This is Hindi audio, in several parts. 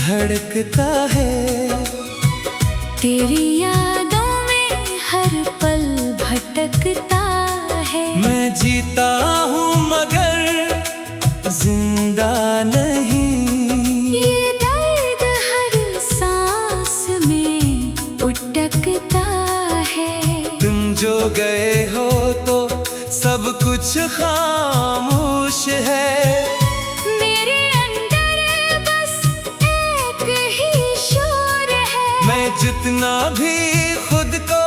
धड़कता है। तेरी यादों में हर पल भटकता है। मैं जीता हूँ मगर जिंदा नहीं। ये दर्द हर सांस में उटकता है। तुम जो गए हो तो सब कुछ खामोश है। मेरे अंदर बस एक ही शोर है। मैं जितना भी खुद को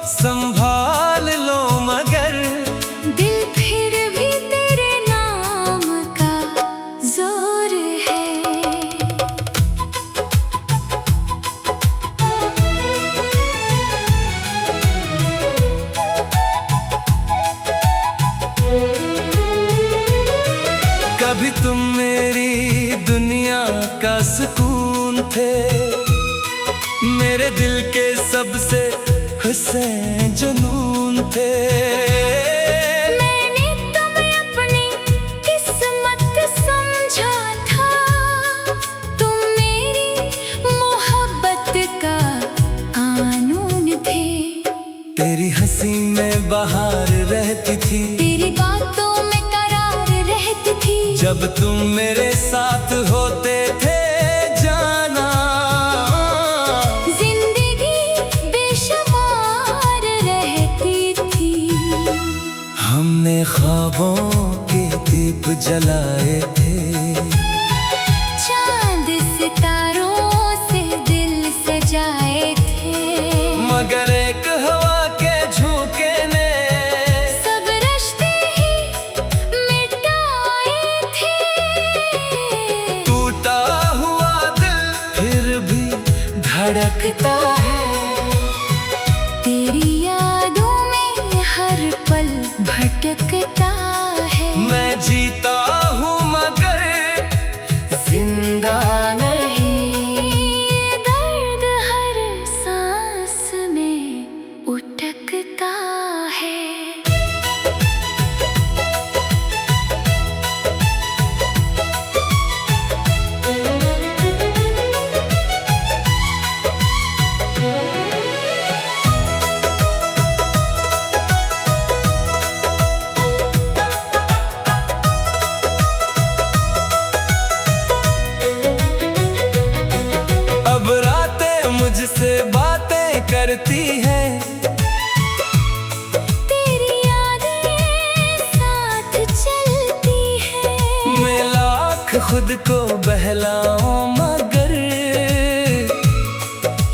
संभाल लो मगर दिल फिर भी तेरे नाम का जोर है। कभी तुम मेरी दुनिया का सुकून थे, मेरे दिल के सबसे हुस्न जुनून थे। मैंने तुम्हें अपनी किस्मत समझा था। तुम मेरी मोहब्बत का कानून थे। तेरी हंसी में बहार रहती थी, तेरी बातों में करार रहती थी। जब तुम मेरे साथ होते थे जाना। जिंदगी बेशुमार रहती थी। हमने ख्वाबों के दीप जलाए थे। चांद सितारों से दिल सजाए थे। मगर एक हवा के झोंके ने सब रिश्ते ही मिटाए थे। टूटा हुआ दिल फिर भी धड़कता है। तेरी यादों में हर पल भटकता है। मैं जीता हूँ मगर जिंदा नहीं। ये दर्द हर सांस में उटकता है। अब रातें मुझसे बातें करती है। तेरी यादें साथ चलती है। मैं लाख खुद को बहलाऊं मगर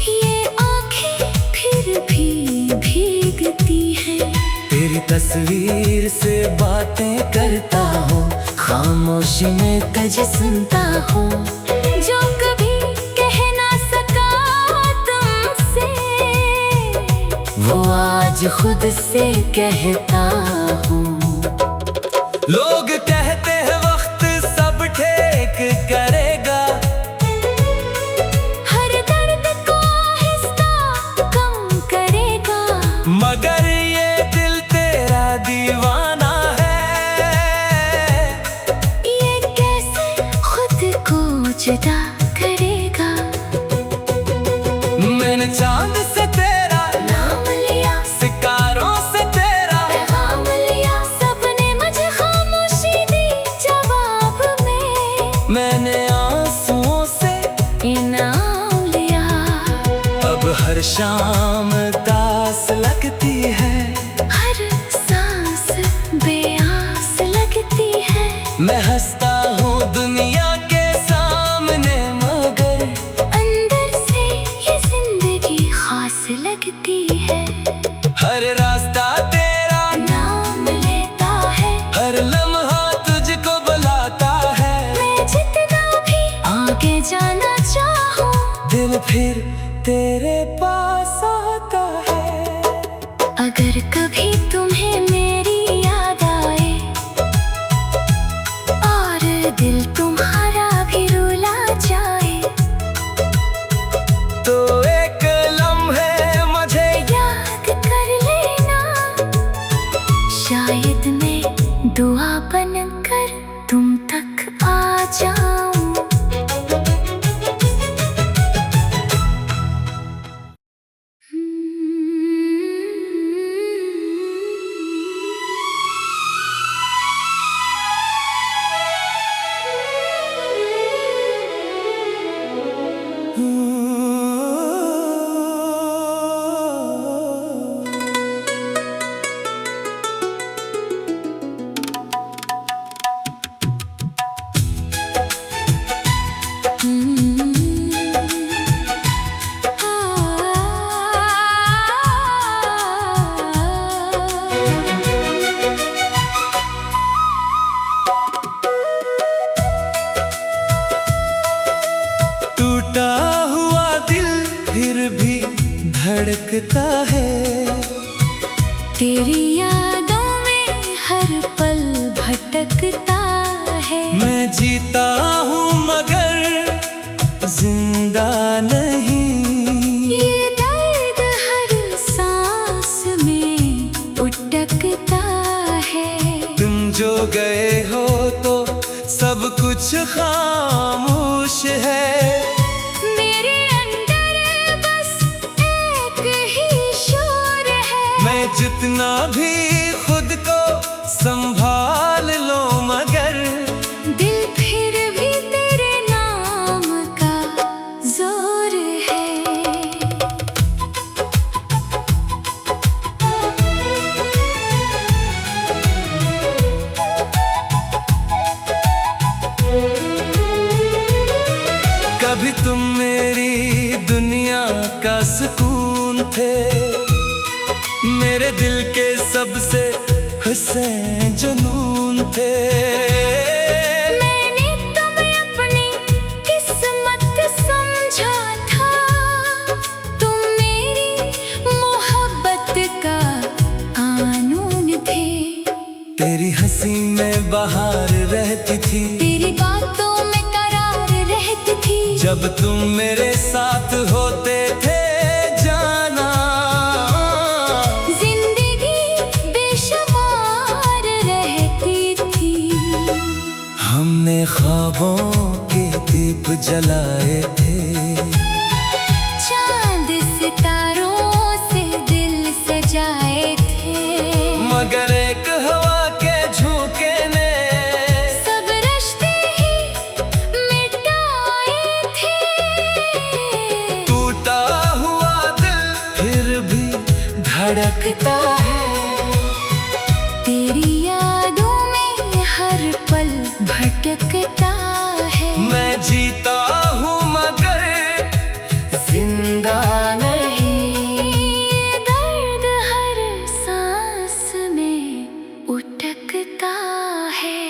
ये आँखें फिर भी भीगती है। तेरी तस्वीर से बातें करता हूँ, खामोशी में तुझे सुनता हूँ। जो कभी कह ना सका तुमसे, वो आज खुद से कहता हूँ। लोग कहते हैं वक्त सब ठीक करेगा, हर दर्द को आहिस्ता कम करेगा। मगर ये दिल तेरा दीवाना है। ये कैसे खुद को जुदा करेगा। मैंने चांद से तेरा नाम लिया, सितारों से तेरा पैगाम लिया। सबने मुझे खामोशी दी जवाब में। मैंने आंसुओं से इनाम लिया। अब हर शाम दास लगती है। हर सांस बेआस लगती है। मैं हंसता हूँ दुनिया के सामने मगर अंदर से ये जिंदगी खास लगती है। हर रास्ता तेरा नाम लेता है। हर लम्हा तुझको बुलाता है। मैं जितना भी आगे जाना चाहूँ, दिल फिर तेरे पास आता है। अगर कभी तुम्हें मेरी याद आए और दिल तुम्हारा भी रुला जाए, तो एक लम्हे मुझे याद कर लेना। शायद मैं दुआ बनकर तुम तक आ जाऊं। धड़कता है। तेरी यादों में हर पल भटकता है। मैं जीता हूँ मगर जिंदा नहीं। ये दर्द हर सांस में उटकता है। तुम जो गए हो तो सब कुछ खामोश है। मेरे अंदर बस एक ही शोर है। मैं जितना भी खुद को संभाल लो मगर दिल फिर भी तेरे नाम का जोर है। कभी तुम मेरी दुनिया का सुकून थे। मेरे दिल के सबसे हुस्न जुनून थे। मैंने तुम्हें अपनी किस्मत समझा था। तुम मेरी मोहब्बत का कानून थे। तेरी हंसी में बहार रहती थी। तेरी बातों में करार रहती थी। जब तुम मेरे साथ होते थे जाना, जिंदगी बेशुमार रहती थी। हमने ख्वाबों के दीप जलाए थे। चांद सितारों से दिल सजाए थे। मगर एक हवा के झोंके ने सब रिश्ते ही मिटाए थे। टूटा हुआ दिल फिर भी धड़कता है। तेरी यादों में हर पल भटकता है। मैं जीता हूँ मगर जिंदा नहीं। ये दर्द हर सांस में उटकता है।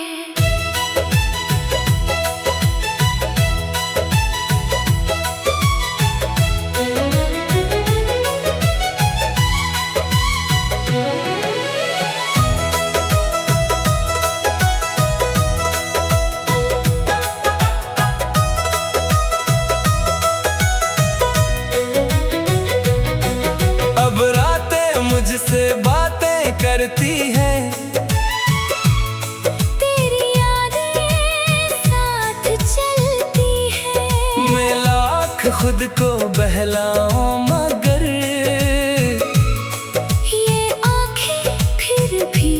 अब रातें मुझसे बातें करती हैं। तेरी यादें साथ चलती है। मैं लाख खुद को बहलाऊं मगर ये आँखें फिर भी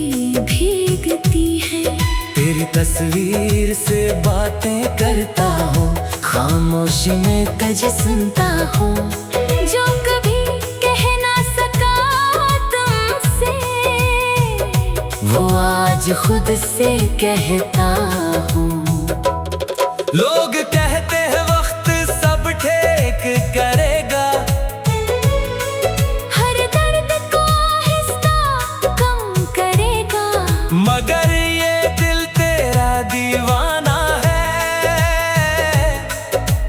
भीगती है। तेरी तस्वीर से बातें करता हूँ। खामोशी में तुझे सुनता हूँ। जो कभी कह ना सका तुमसे, वो आज खुद से कहता हूँ। लोग कहते हैं वक्त सब ठीक करेगा। हर दर्द को आहिस्ता कम करेगा। मगर ये दिल तेरा दीवाना है।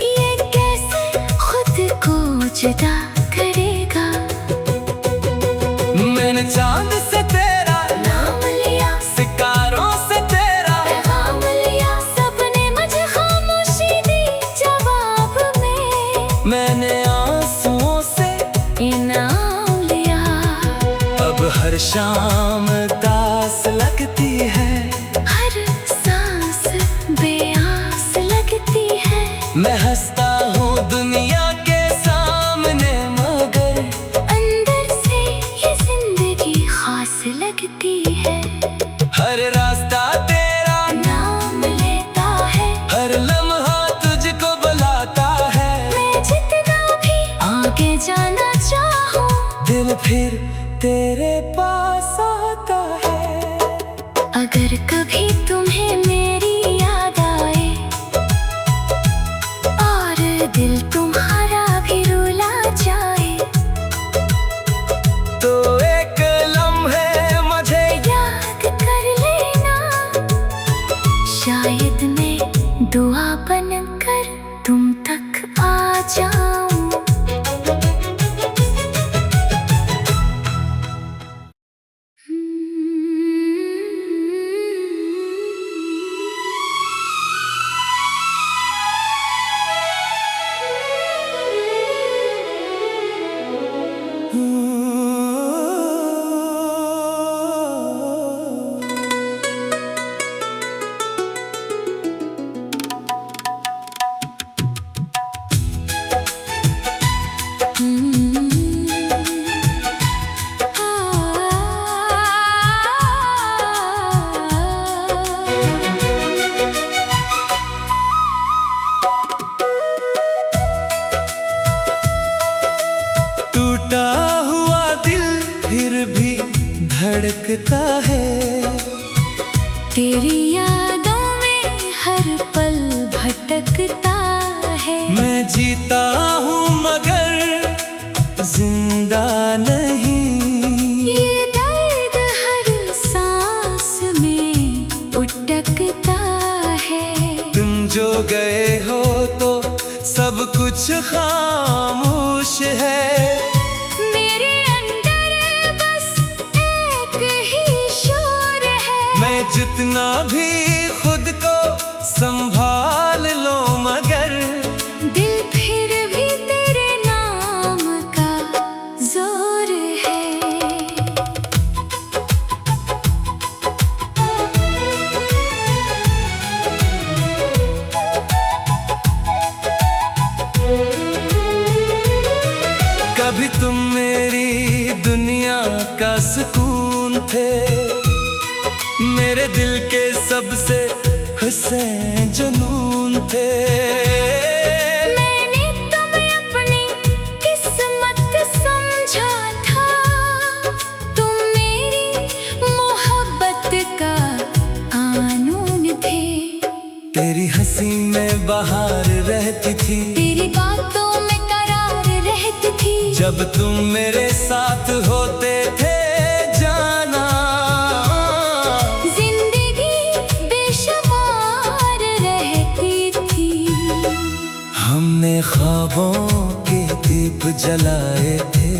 ये कैसे खुद को जुदा करेगा। मैंने चांद से तेरा नाम लिया, सितारों से तेरा पैगाम लिया। सबने मुझे खामोशी दी जवाब में। मैंने आंसुओं से इनाम लिया। अब हर शाम दास लगती है। हर सांस बेआस लगती है। मैं हंसता हूँ दुनिया के सामने मगर अंदर से ये जिंदगी खास लगती है। हर रास्ता तेरा नाम लेता है। हर लम्हा तुझको बुलाता है। मैं जितना भी आगे जाना चाहूँ, दिल फिर तेरे पास आता है। अगर कभी तुम्हें मेरी याद आए और दिल तुम्हारा भी रुला जाए, तो एक लम्हे मुझे याद कर लेना। शायद मैं दुआ बनकर तुम तक आ जाऊं। लगता है। तेरी यादों में हर पल भटकता है। मैं जीता हूँ मगर जिंदा नहीं। ये दर्द हर सांस में उटकता है। तुम जो गए हो तो सब कुछ खामोश है। मेरे अंदर बस एक ही शोर है। मैं जितना भी खुद को संभाल लो मगर दिल फिर भी तेरे नाम का जोर है। कभी तुम मेरी दुनिया का सुकून थे, मेरे दिल के सबसे हुस्न जुनून थे। मैंने तुम्हें अपनी किस्मत समझा था। तुम मेरी मोहब्बत का कानून थे। तेरी हंसी में बहार रहती थी, तेरी बातों में करार रहती थी। जब तुम मेरे साथ होते थे जाना। जिंदगी बेशुमार रहती थी। हमने ख्वाबों के दीप जलाए थे,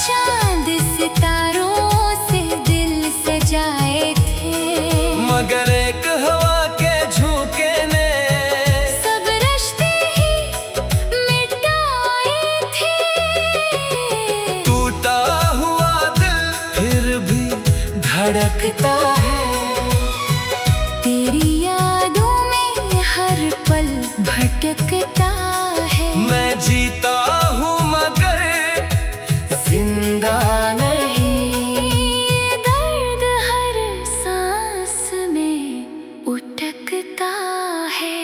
चांद सितारों से दिल सजाए थे। मगर एक हवा के झोंके ने सब रिश्ते ही मिटाए थे। टूटा हुआ दिल फिर भी धड़कता है। तेरी यादों में हर पल भटकता है। मैं जीता हूँ मगर जिंदा नहीं। ये दर्द हर सांस में उटकता है।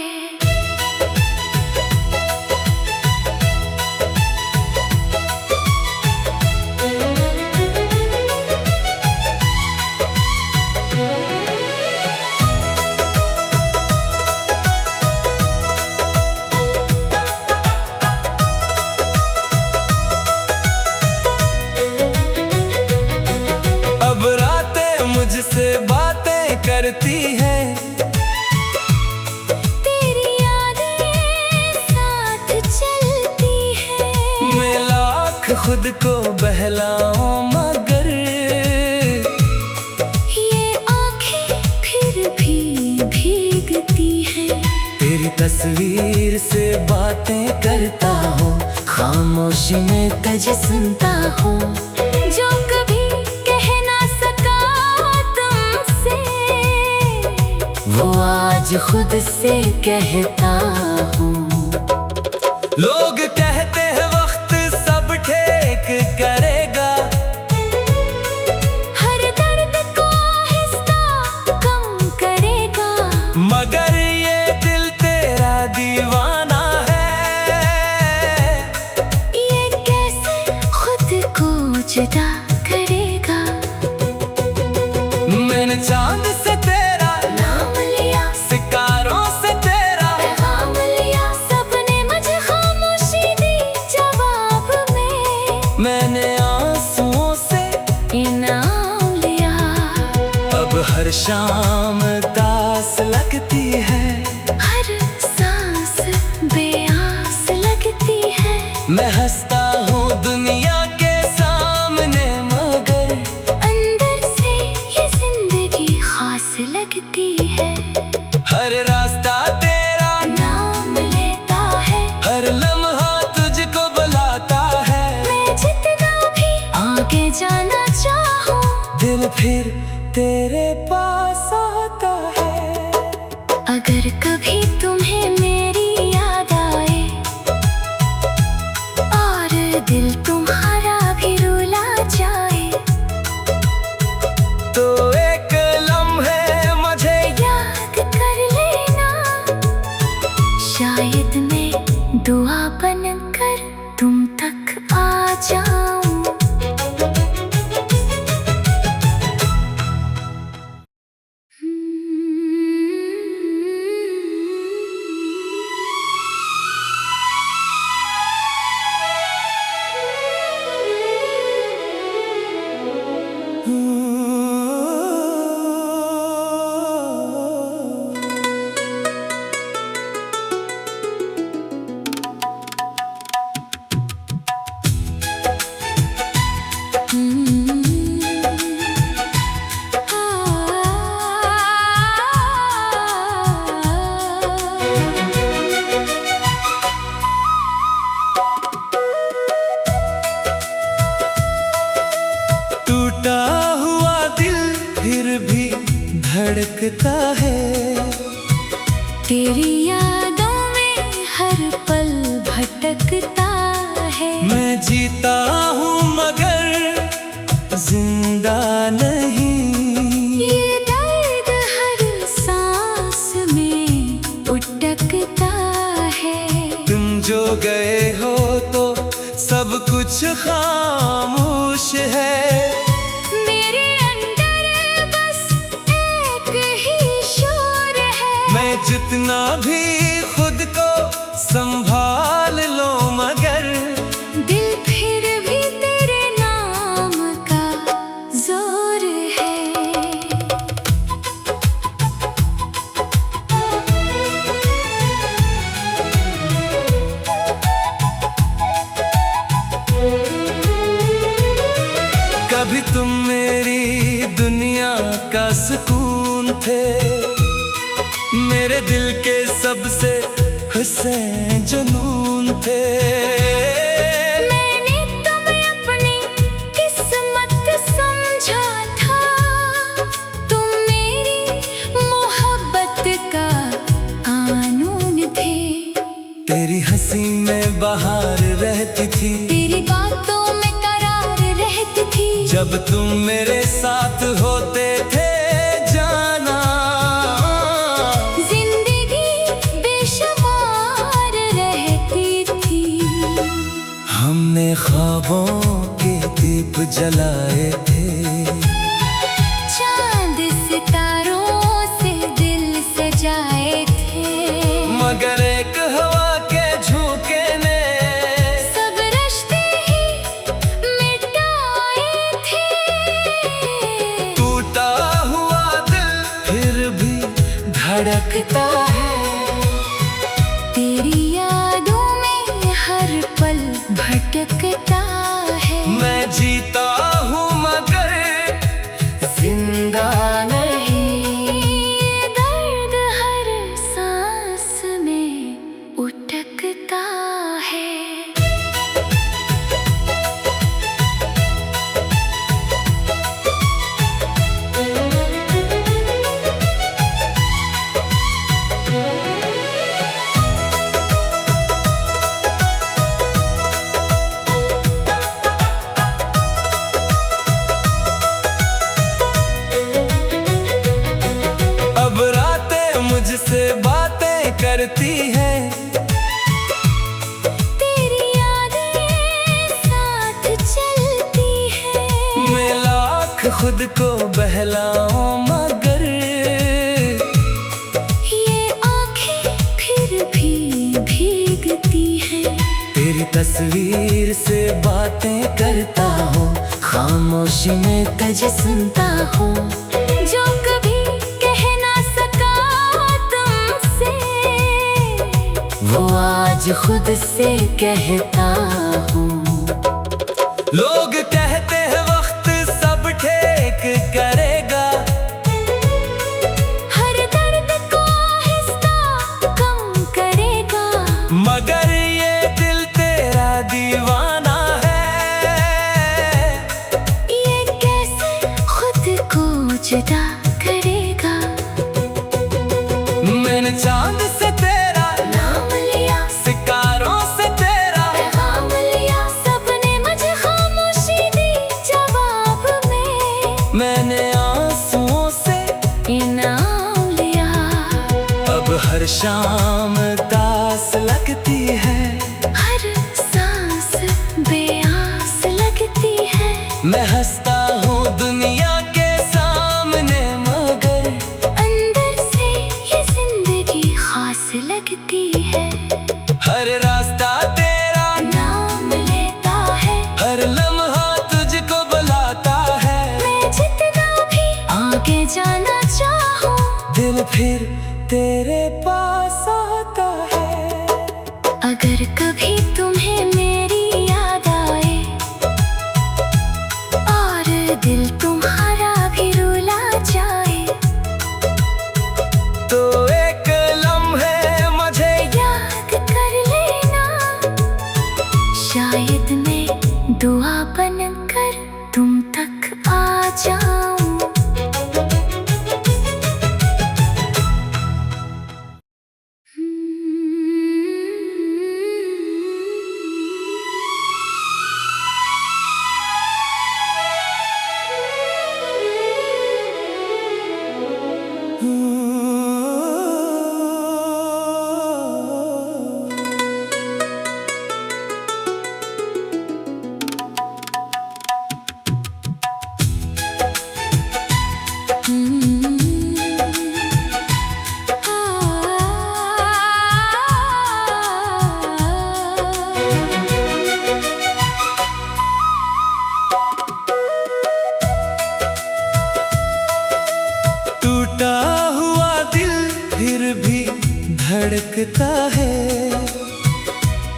अब रातें मुझसे बातें करती हैं, तेरी यादें साथ चलती है। मैं लाख खुद को बहलाऊं मगर ये आँखें फिर भी भीगती हैं। तेरी तस्वीर से बातें करता हूँ, खामोशी में तुझे सुनता हूँ। जो कभी कह ना सका तुमसे, वो आज खुद से कहता हूँ। लोग कहते हैं वक्त सब ठीक करेगा, हर दर्द को आहिस्ता कम करेगा। मगर ये दिल तेरा दीवाना है। ये कैसे खुद को जुदा करेगा। मैंने चांद से तेरा नाम लिया, सितारों से तेरा पैगाम लिया। सबने मुझे खामोशी दी जवाब में। मैंने आंसुओं से इनाम लिया। अब हर शाम दास लगती है। हर सांस बेआस लगती है। मैं हंसता हूँ दुनिया के सामने मगर अंदर से ये जिंदगी खास लगती है। हर रास्ता तेरा नाम लेता है। हर लम्हा तुझको बुलाता है। मैं जितना भी आगे जाना चाहूँ, दिल फिर तेरे पास आता है। अगर कभी तुम्हें मेरी याद आए और दिल तुम्हारा भी रुला जाए, तो एक लम्हे मुझे याद कर लेना। शायद मैं दुआ बनकर तुम तक आ जाऊं। धड़कता है। तेरी यादों में हर पल भटकता है। मैं जीता हूँ मगर जिंदा नहीं। ये दर्द हर सांस में उटकता है। तुम जो गए हो तो सब कुछ खामोश है। मेरे अंदर बस एक ही शोर है। मैं जितना भी खुद को संभाल लो मगर दिल फिर भी तेरे नाम का जोर है। कभी तुम मेरी दुनिया का सुकून थे। मेरे दिल के सबसे हुस्न जुनून थे। मैंने तुम्हें अपनी किस्मत समझा था। तुम मेरी मोहब्बत का कानून थे। तेरी हंसी में बहार रहती थी। तेरी बातों में करार रहती थी। जब तुम मेरे साथ होते थे जाना, जिंदगी बेशुमार रहती थी। हमने ख्वाबों के दीप जलाए थे। चांद सितारों से दिल सजाए थे। मगर एक हवा के झोंके ने सब रिश्ते ही मिटाए थे। टूटा हुआ दिल फिर भी धड़कता है। तेरी यादों में हर पल भटकता है। मैं जीता हूँ मगर जिंदा नहीं। ये दर्द हर सांस में उटकता है। अब रातें मुझसे बातें करती हैं। तेरी यादें साथ चलती है। मैं लाख खुद को बहलाऊं मगर ये आँखें फिर भी भीगती है। तेरी तस्वीर से बातें करता हूँ। खामोशी में तुझे सुनता हूँ। जो कभी कह ना सका तुमसे, वो आज खुद से कहता हूँ। लोग कहते हैं वक्त सब ठीक करेगा। हर दर्द को आहिस्ता कम करेगा। मगर ये दिल तेरा दीवाना है। ये कैसे खुद को जुदा करेगा। मैंने चांद से तेरा नाम लिया, सितारों से तेरा पैगाम लिया। सबने मुझे खामोशी दी जवाब में। मैंने आंसुओं से इनाम लिया। अब हर शाम दास लगती है। हर सांस बेआस लगती है। मैं हंसता हूँ दुनिया के सामने मगर अंदर से ये जिंदगी खास लगती है। हर रास्ता तेरा नाम लेता है। हर लम्हा तुझको बुलाता है। मैं जितना भी आगे जाना चाहूँ, दिल फिर तेरे पास आता है। अगर कभी तुम्हें मेरी याद आए और दिल तुम्हारा भी रुला जाए, तो एक लम्हे मुझे याद कर लेना। शायद मैं दुआ बनकर तुम तक आ जाऊं।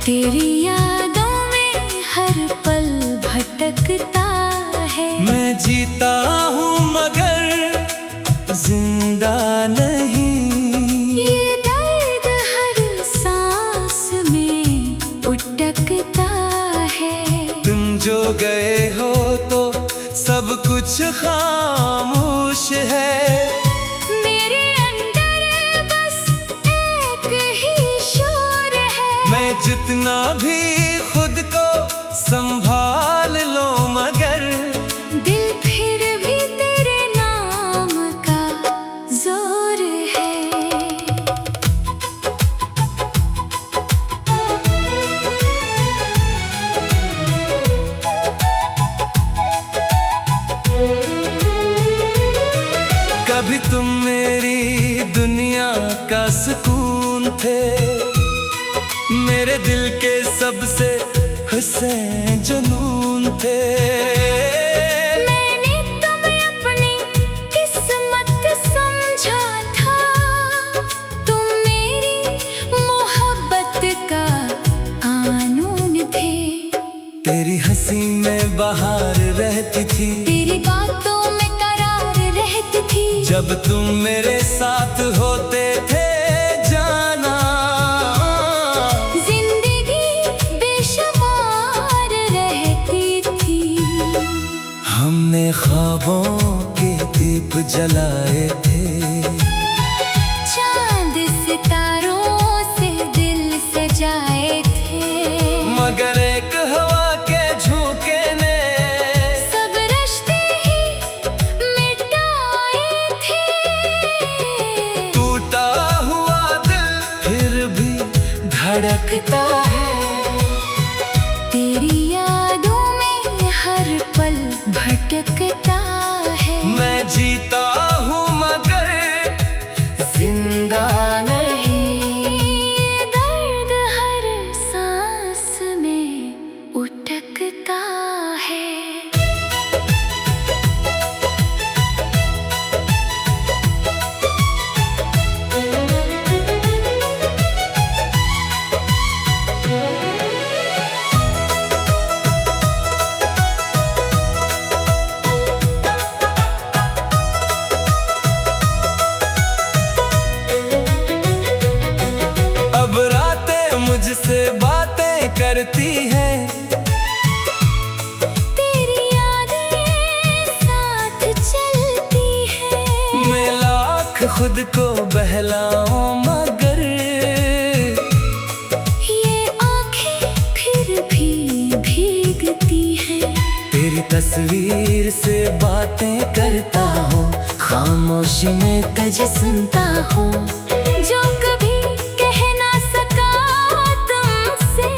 तेरी यादों में हर पल भटकता है। मैं जीता हूँ मगर जिंदा नहीं। ये दर्द हर सांस में उटकता है। तुम जो गए हो तो सब कुछ खामोश है। मेरे अंदर बस एक ही शोर है। मैं जितना भी खुद को संभाल लो मगर दिल फिर भी तेरे नाम का जोर है। कभी तुम मेरी दुनिया का सुकून थे, मेरे दिल के सबसे हुस्न जुनून थे। मैंने तुम्हें अपनी किस्मत समझा था। तुम मेरी मोहब्बत का कानून थे। तेरी हंसी में बहार रहती थी, तेरी बातों में करार रहती थी। जब तुम मेरे साथ होते थे जाना। जिंदगी बेशुमार रहती थी। हमने ख्वाबों के दीप जलाए थे, चांद सितारों से दिल सजाए थे। मगर एक हवा के झोंके ने सब रिश्ते ही मिटाए थे। टूटा हुआ दिल फिर भी धड़कता है। तेरी यादों में हर पल भटकता है। मैं जीता हूँ मगर जिंदा नहीं। ये दर्द हर सांस में उटकता है। अब रातें मुझसे बातें करती हैं, तेरी यादें साथ चलती है। मैं लाख खुद को बहलाऊं मगर ये आंखें फिर भी भीगती हैं। तेरी तस्वीर से बातें करता हूँ, खामोशी में तुझे सुनता हूँ। जो कभी कह ना सका तुमसे,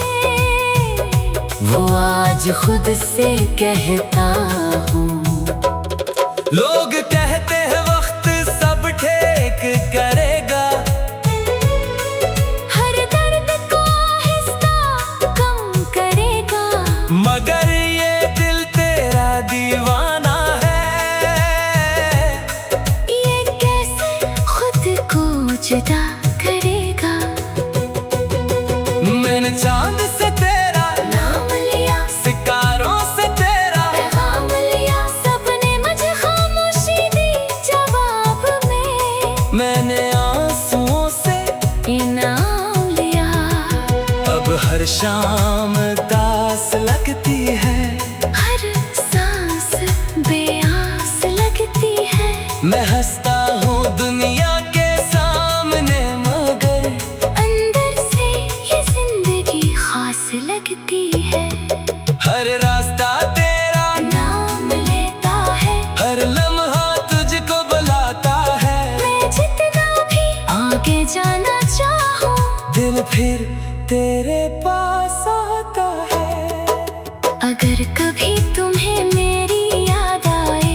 वो आज खुद से कहता हूँ। लोग कहते हैं वक्त सब ठीक करेगा, हर दर्द को आहिस्ता कम करेगा। मगर ये दिल तेरा दीवाना है। ये कैसे खुद को जुदा करेगा। मैंने चांद से तेरा नाम लिया, सितारों से तेरा पैगाम लिया। सबने मुझे खामोशी दी जवाब में। मैंने आंसुओं से इनाम लिया। अब हर शाम दास लगती है। हर सांस बेआस लगती है। मैं हंसता हूँ दुनिया के सामने मगर अंदर से ये जिंदगी खास लगती है। हर रास्ता तेरा नाम लेता है। हर लम्हा तुझको बुलाता है। मैं जितना भी आगे जाना चाहूँ, दिल फिर तेरे पास आता है। अगर कभी तुम्हें मेरी याद आए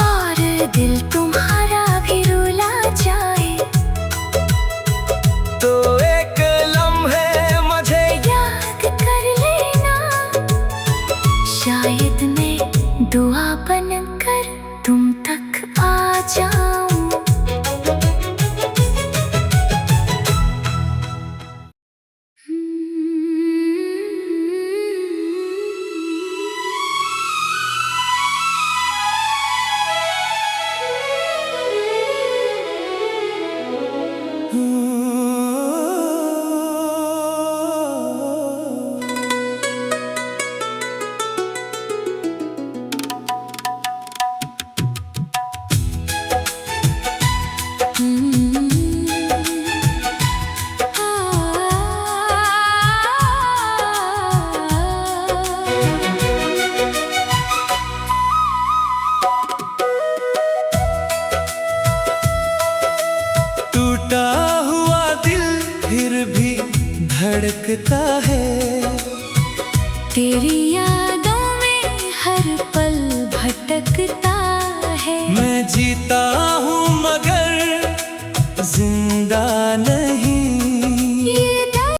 और दिल तुम्हारा भी रुला जाए, तो एक लम्हे मुझे याद कर लेना। शायद मैं दुआ बनकर तुम तक आ जाऊं। धड़कता है। तेरी यादों में हर पल भटकता है। मैं जीता हूँ मगर जिंदा नहीं।